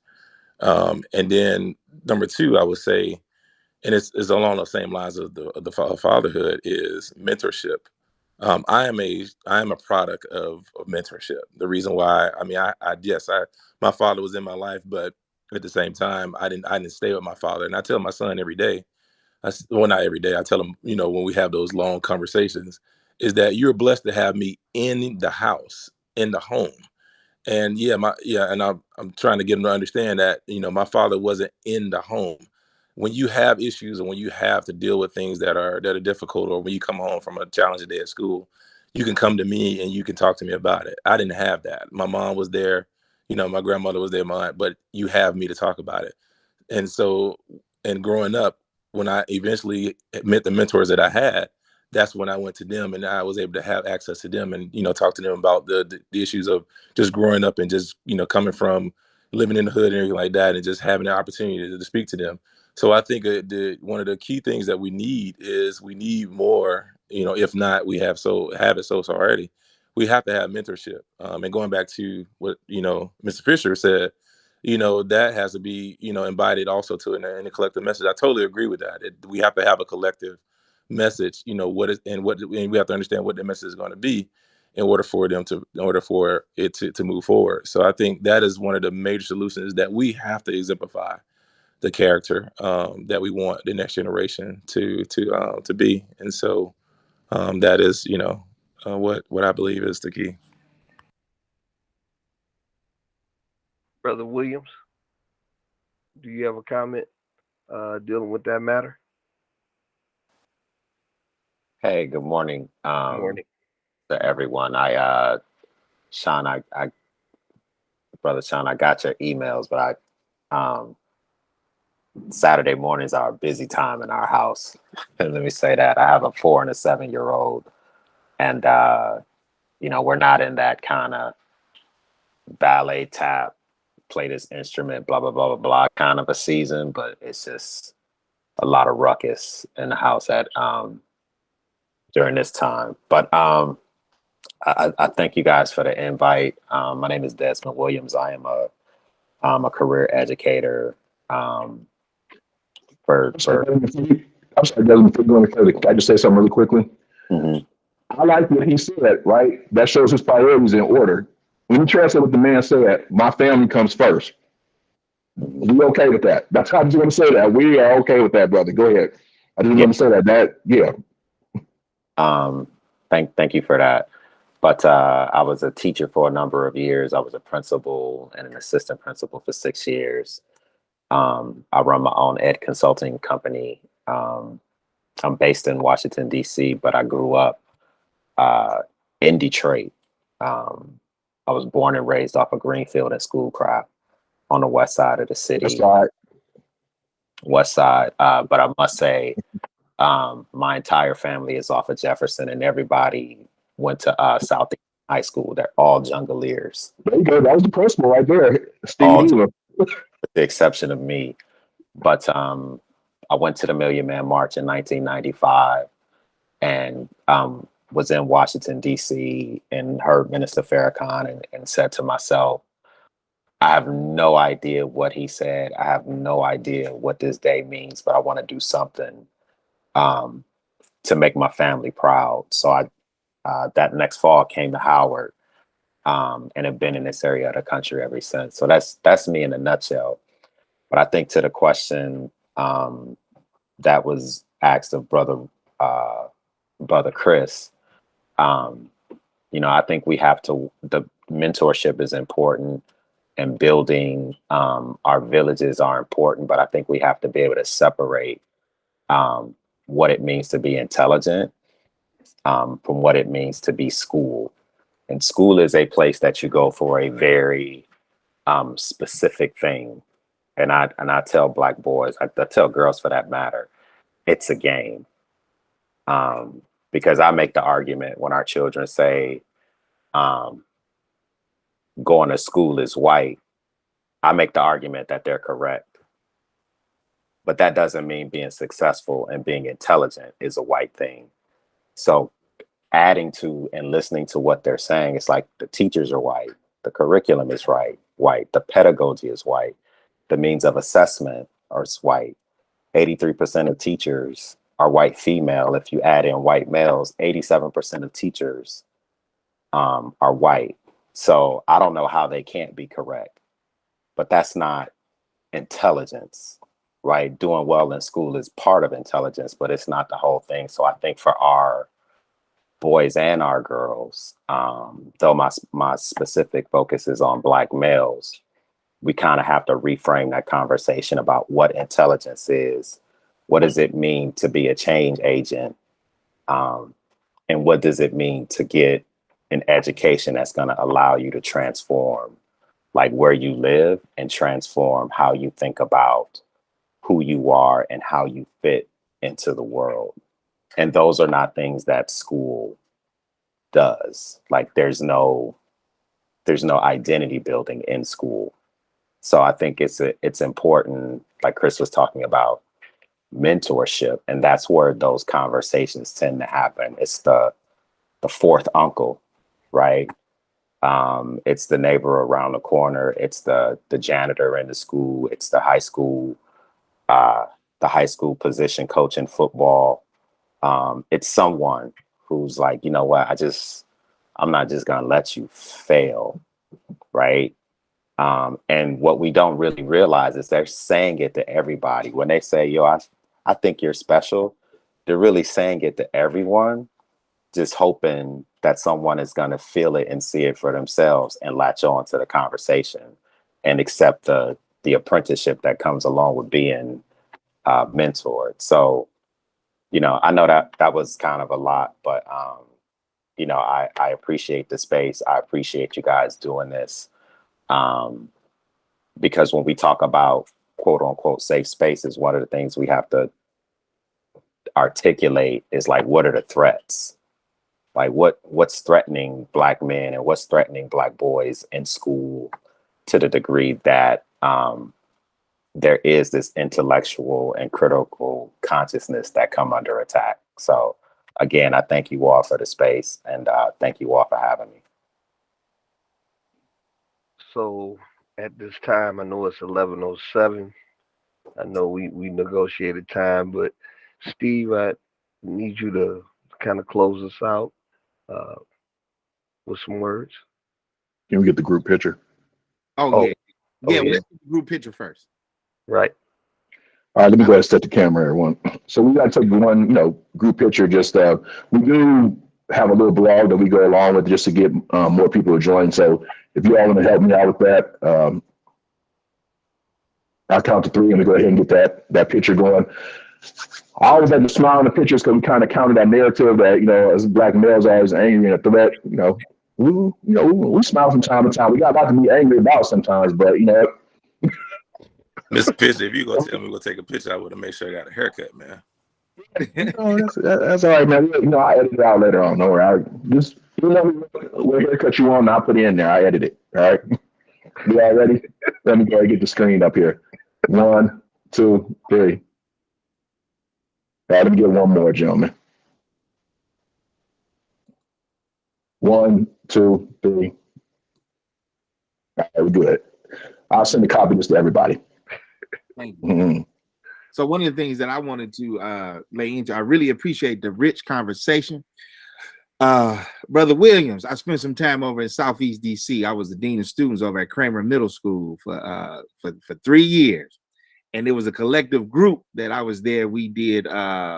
[SPEAKER 9] And then number two, I would say, and it's along the same lines of the fatherhood, is mentorship. I am a product of mentorship. The reason why, I mean, my father was in my life, but at the same time, I didn't stay with my father. And I tell my son every day, well, not every day, I tell him, when we have those long conversations, is that you're blessed to have me in the house, in the home. And and I'm trying to get him to understand that, my father wasn't in the home. When you have issues, and when you have to deal with things that are difficult, or when you come home from a challenging day at school, you can come to me and you can talk to me about it. I didn't have that. My mom was there, my grandmother was there, but you have me to talk about it. And so, and growing up, when I eventually met the mentors that I had, that's when I went to them, and I was able to have access to them, and talk to them about the issues of just growing up, and just coming from living in the hood and everything like that, and just having the opportunity to speak to them. So I think one of the key things that we need is we need more. If not, we have it so already. We have to have mentorship. And going back to what Mr. Fisher said, that has to be embodied also to in a collective message. I totally agree with that. We have to have a collective message. And we have to understand what the message is going to be in order for it to move forward. So I think that is one of the major solutions, that we have to exemplify the character that we want the next generation to be. And so that is what I believe is the key.
[SPEAKER 1] Brother Williams, do you have a comment dealing with that matter?
[SPEAKER 11] Hey, good morning,
[SPEAKER 1] Good morning.
[SPEAKER 11] to everyone. Sean, Brother Sean, I got your emails, but Saturday mornings are a busy time in our house. And let me say that I have a 4 and a 7-year-old, and we're not in that kind of ballet tap, play this instrument, blah blah blah blah blah kind of a season, but it's just a lot of ruckus in the house at during this time. But I thank you guys for the invite. My name is Desmond Williams. I am a career educator.
[SPEAKER 10] I'm sorry, Desmond, before you go any further, can I just say something really quickly?
[SPEAKER 11] Mhm.
[SPEAKER 10] I like what he said, right? That shows his priorities in order. When you translate what the man said, my family comes first. We okay with that? That's how I just want to say that. We are okay with that, brother. Go ahead. I just want to say that.
[SPEAKER 11] Thank you for that. But I was a teacher for a number of years. I was a principal and an assistant principal for 6 years. I run my own ed consulting company. I'm based in Washington, D.C., but I grew up in Detroit. I was born and raised off of Greenfield and Schoolcraft on the west side of the city.
[SPEAKER 10] That's right.
[SPEAKER 11] West side. But I must say, my entire family is off of Jefferson, and everybody went to South High School. They're all Jungleers.
[SPEAKER 10] There you go. That was the principal right there, Steven Elam.
[SPEAKER 11] With the exception of me. But I went to the Million Man March in 1995 and was in Washington, D.C. and heard Minister Farrakhan and said to myself, I have no idea what he said. I have no idea what this day means, but I want to do something to make my family proud. So I that next fall came to Howard and have been in this area of the country ever since. So that's me in a nutshell. But I think to the question that was asked of brother Chris, I think we have to, the mentorship is important and building our villages are important, but I think we have to be able to separate what it means to be intelligent from what it means to be school. And school is a place that you go for a very specific thing. And I tell Black boys, I tell girls for that matter, it's a game. Because I make the argument when our children say going to school is white, I make the argument that they're correct. But that doesn't mean being successful and being intelligent is a white thing. So adding to and listening to what they're saying, it's like the teachers are white, the curriculum is white, the pedagogy is white, the means of assessment are white. 83% of teachers are white female. If you add in white males, 87% of teachers are white. So I don't know how they can't be correct, but that's not intelligence, right? Doing well in school is part of intelligence, but it's not the whole thing. So I think for our boys and our girls, though my specific focus is on Black males, we kind of have to reframe that conversation about what intelligence is. What does it mean to be a change agent? And what does it mean to get an education that's going to allow you to transform like where you live and transform how you think about who you are and how you fit into the world. And those are not things that school does. Like there's no identity building in school. So I think it's important, like Chris was talking about, mentorship, and that's where those conversations tend to happen. It's the fourth uncle, right? It's the neighbor around the corner. It's the janitor in the school. It's the high school position coach in football. It's someone who's like, you know what, I'm not just gonna let you fail, right? And what we don't really realize is they're saying it to everybody. When they say, yo, I think you're special, they're really saying it to everyone, just hoping that someone is going to feel it and see it for themselves and latch on to the conversation and accept the apprenticeship that comes along with being mentored. So, I know that was kind of a lot, but, I appreciate the space. I appreciate you guys doing this. Because when we talk about quote unquote safe spaces, one of the things we have to articulate is like, what are the threats? Like what's threatening Black men and what's threatening Black boys in school to the degree that there is this intellectual and critical consciousness that come under attack. So again, I thank you all for the space and thank you all for having me.
[SPEAKER 1] So at this time, I know it's 11:07. I know we negotiated time, but Steve, I need you to kind of close us out with some words.
[SPEAKER 10] Can we get the group picture?
[SPEAKER 2] Yeah.
[SPEAKER 1] Yeah.
[SPEAKER 2] Let's do the group picture first.
[SPEAKER 1] Right.
[SPEAKER 10] All right, let me go ahead and set the camera, everyone. So we got to take one, group picture. Just we do have a little blog that we go along with just to get more people to join. So if you all want to help me out with that, I'll count to 3 and we go ahead and get that picture going. I always had to smile in the pictures because we kind of counted that narrative that, as black males are always angry and a threat. We smile from time to time. We got a lot to be angry about sometimes, but
[SPEAKER 12] Mr. Fisher, if you gonna tell me we'll take a picture, I would have made sure I got a haircut, man.
[SPEAKER 10] That's all right, man. I edit it out later on. Don't worry. Just what haircut you want, I'll put it in there. I edit it. All right. You all ready? Let me go ahead and get the screen up here. 1, 2, 3. All right, let me get one more, gentlemen. 1, 2, 3. All right, we're good. I'll send a copy of this to everybody.
[SPEAKER 2] Thank you. So one of the things that I wanted to lay into, I really appreciate the rich conversation. Brother Williams, I spent some time over in Southeast DC. I was the dean of students over at Kramer Middle School for 3 years. And it was a collective group that I was there. We did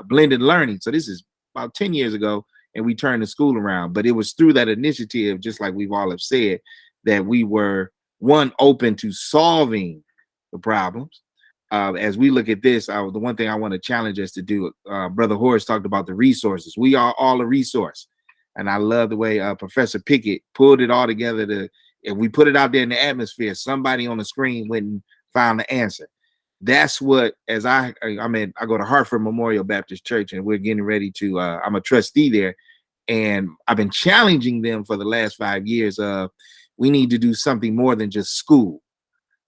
[SPEAKER 2] blended learning. So this is about 10 years ago, and we turned the school around. But it was through that initiative, just like we've all have said, that we were, one, open to solving the problems. As we look at this, the one thing I want to challenge us to do, Brother Horace talked about the resources. We are all a resource. And I love the way Professor Pickett pulled it all together. If we put it out there in the atmosphere, somebody on the screen went and found the answer. That's what, as I go to Hartford Memorial Baptist Church, and we're getting ready to, I'm a trustee there. And I've been challenging them for the last 5 years of, we need to do something more than just school.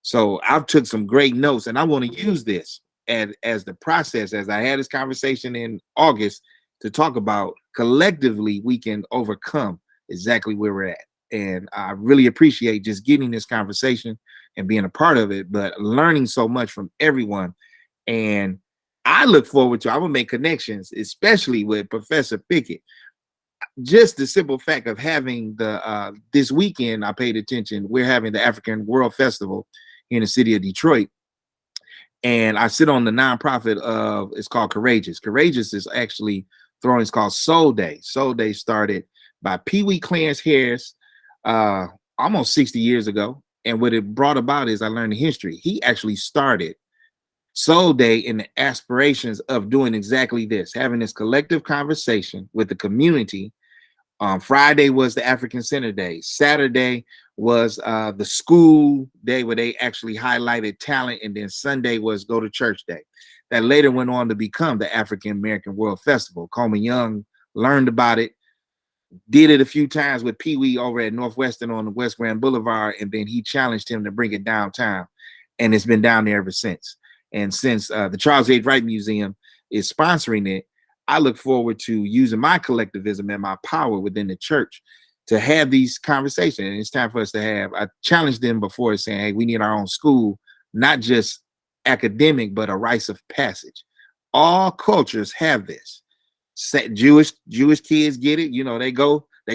[SPEAKER 2] So I've took some great notes, and I want to use this as the process, as I had this conversation in August, to talk about collectively we can overcome exactly where we're at. And I really appreciate just getting this conversation and being a part of it, but learning so much from everyone. And I look forward to, I will make connections, especially with Professor Pickett. Just the simple fact of having this weekend, I paid attention, we're having the African World Festival in the city of Detroit. And I sit on the nonprofit it's called Courageous. Courageous is actually throwing, it's called Soul Day. Soul Day started by Pee Wee Clarence Harris almost 60 years ago. And what it brought about is I learned the history. He actually started Soul Day in the aspirations of doing exactly this, having this collective conversation with the community. Friday was the African Center Day. Saturday was the school day where they actually highlighted talent. And then Sunday was Go to Church Day. That later went on to become the African American World Festival. Coleman Young learned about it, did it a few times with Pee Wee over at Northwestern on the West Grand Boulevard. And then he challenged him to bring it downtown. And it's been down there ever since. And since the Charles H. Wright Museum is sponsoring it, I look forward to using my collectivism and my power within the church to have these conversations. And it's time for us to have, I challenged them before saying, hey, we need our own school, not just academic, but a rites of passage. All cultures have this. Jewish kids get it. They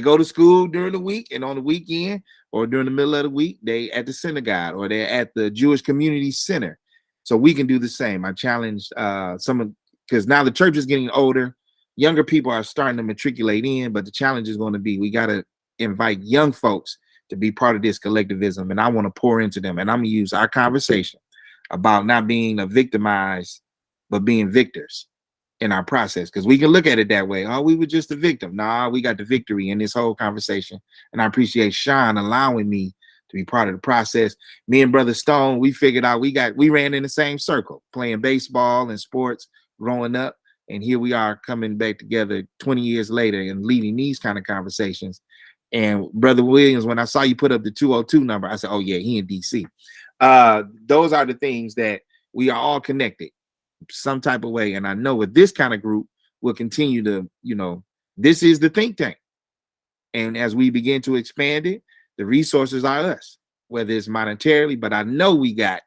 [SPEAKER 2] go to school during the week, and on the weekend or during the middle of the week, they at the synagogue or they're at the Jewish Community Center. So we can do the same. I challenged because now the church is getting older. Younger people are starting to matriculate in, but the challenge is going to be, we got to invite young folks to be part of this collectivism. And I want to pour into them. And I'm going to use our conversation about not being a victimized, but being victors in our process. Because we can look at it that way. Oh, we were just a victim. Nah, we got the victory in this whole conversation. And I appreciate Sean allowing me to be part of the process. Me and Brother Stone, we figured out we ran in the same circle, playing baseball and sports growing up. And here we are coming back together 20 years later and leading these kind of conversations. And Brother Williams, when I saw you put up the 202 number, I said, oh yeah, he in DC. Those are the things that we are all connected some type of way. And I know with this kind of group, we'll continue to, this is the think tank. And as we begin to expand it, the resources are us, whether it's monetarily, but I know we got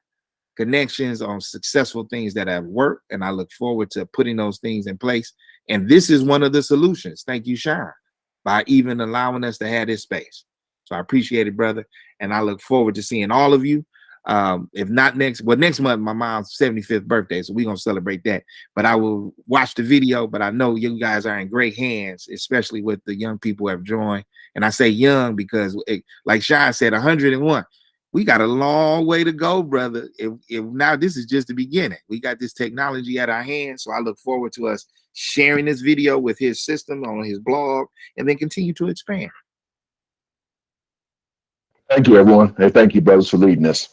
[SPEAKER 2] connections on successful things that have worked. And I look forward to putting those things in place. And this is one of the solutions. Thank you, Sean, by even allowing us to have this space. So I appreciate it, brother. And I look forward to seeing all of you. If not next month, my mom's 75th birthday, so we're gonna celebrate that. But I will watch the video. But I know you guys are in great hands, especially with the young people who have joined. And I say young because, like Sean said, 101. We got a long way to go, brother. If now this is just the beginning. We got this technology at our hands, so I look forward to us sharing this video with his system on his blog, and then continue to expand.
[SPEAKER 10] Thank you, everyone. And thank you, brothers, for leading us.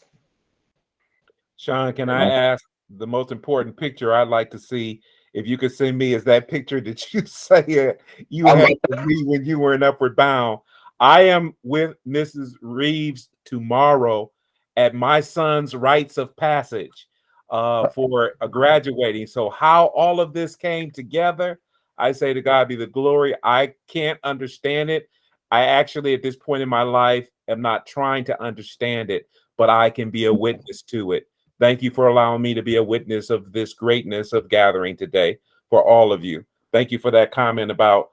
[SPEAKER 8] Sean, can I ask the most important picture I'd like to see? If you could send me, is that picture that you say you had with me when you were in Upward Bound? I am with Mrs. Reeves tomorrow at my son's rites of passage for graduating. So how all of this came together, I say to God be the glory. I can't understand it. I actually, at this point in my life, am not trying to understand it, but I can be a witness to it. Thank you for allowing me to be a witness of this greatness of gathering today for all of you. Thank you for that comment about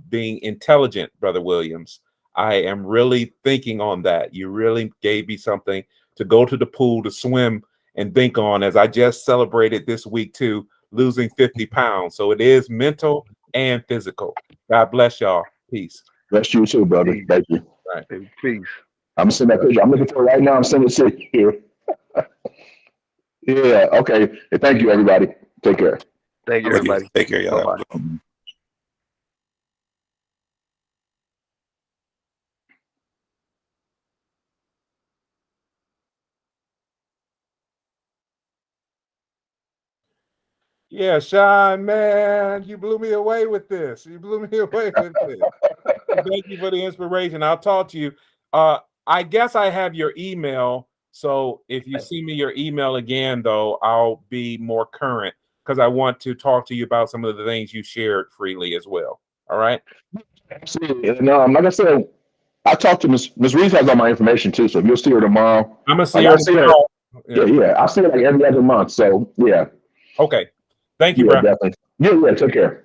[SPEAKER 8] being intelligent, Brother Williams. I am really thinking on that. You really gave me something to go to the pool to swim and think on, as I just celebrated this week too, losing 50 pounds. So it is mental and physical. God bless y'all. Peace.
[SPEAKER 10] Bless you too, brother.
[SPEAKER 1] Peace.
[SPEAKER 10] Thank you.
[SPEAKER 1] Right. Peace.
[SPEAKER 10] I'm gonna send that picture. I'm looking for it right now. I'm sending it to you. Yeah. Okay. Hey, thank you, everybody. Take care.
[SPEAKER 1] Thank you, everybody.
[SPEAKER 12] Take care, y'all.
[SPEAKER 1] Bye-bye.
[SPEAKER 8] Yeah, Sean, man, you blew me away with this. You blew me away with this. Thank you for the inspiration. I'll talk to you. I guess I have your email. So if you see me your email again, though, I'll be more current because I want to talk to you about some of the things you shared freely as well. All right.
[SPEAKER 10] Absolutely. And like I said, I talked to Miss Reeves has all my information too. So if you'll see her tomorrow,
[SPEAKER 8] I'm gonna see her tomorrow.
[SPEAKER 10] Yeah. I see her like every other month. So yeah.
[SPEAKER 8] Okay. Thank you,
[SPEAKER 10] yeah,
[SPEAKER 8] bro.
[SPEAKER 10] definitely. Yeah. Take care.